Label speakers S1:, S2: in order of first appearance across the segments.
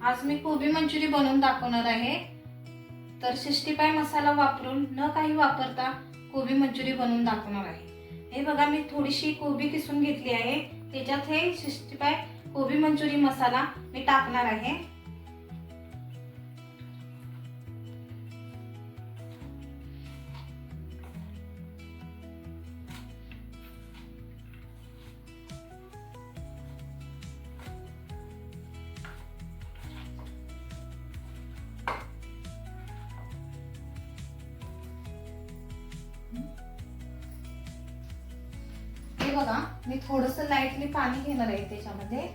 S1: आज मी कोबी मंचुरी बनवून दाखवणार आहे। तर 65 मसाला वापरून न काही वापरता कोबी मंचुरी बनवून दाखवणार आहे। हे बघा, मी थोडीशी कोबी किसून घेतली आहे। त्याच्यात हे 65 कोबी मंचुरी मसाला मी टाकणार आहे। हे बघा, मी थोडंसं लाईटली पाणी घेणार आहे त्याच्यामध्ये।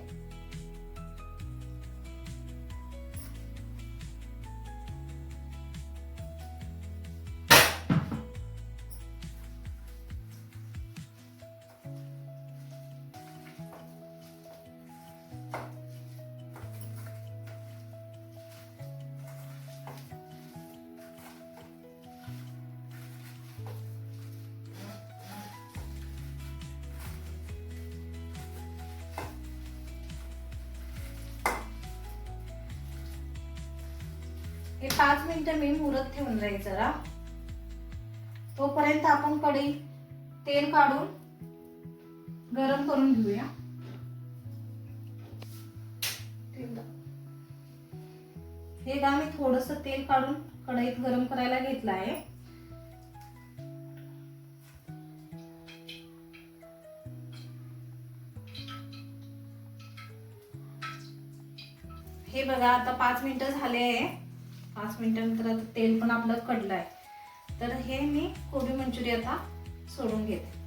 S1: हे 5 मिनिटं मी मुरत ठेवून राहील जरा। तोपर्यंत आपण कढई तेल काढून गरम करून घेऊया। हे बघा, मी थोडंसं तेल काढून कढईत गरम करायला घेतलं आहे। हे बघा, आता 5 मिनिटं झाले आहे। 5 मिनिटांनंतर आता तेल पण आपलं कडलं आहे। तर हे मी कोबी मंचुरी आता सोडून घेते।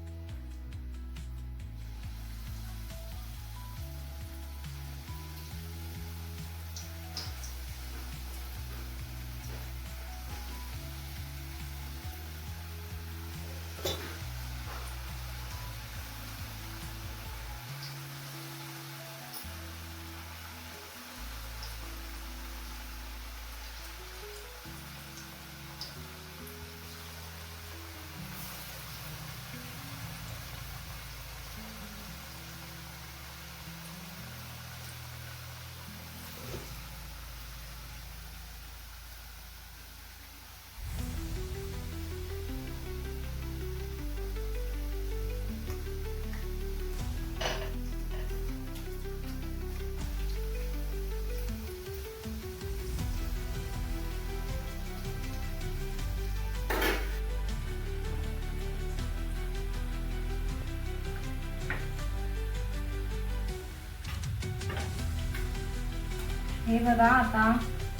S1: हे बघा, आता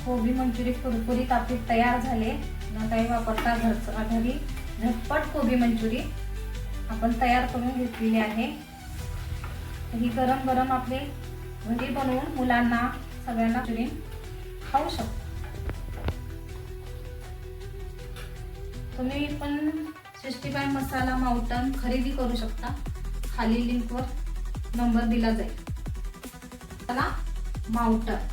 S1: कोबी मंचुरी कुरकुरीत आपली तयार झाले। न काही वापरता घरी झटपट कोबी मंचुरी आपण तयार करून घेतलेली आहे। ही गरम गरम आपले घरी बनवून मुलांना सगळ्यांना मंचुरी खाऊ शकतो। तुम्ही पण 65 मसाला माउंटन खरेदी करू शकता। खाली लिंकवर नंबर दिला जाईल। चला, माउंटन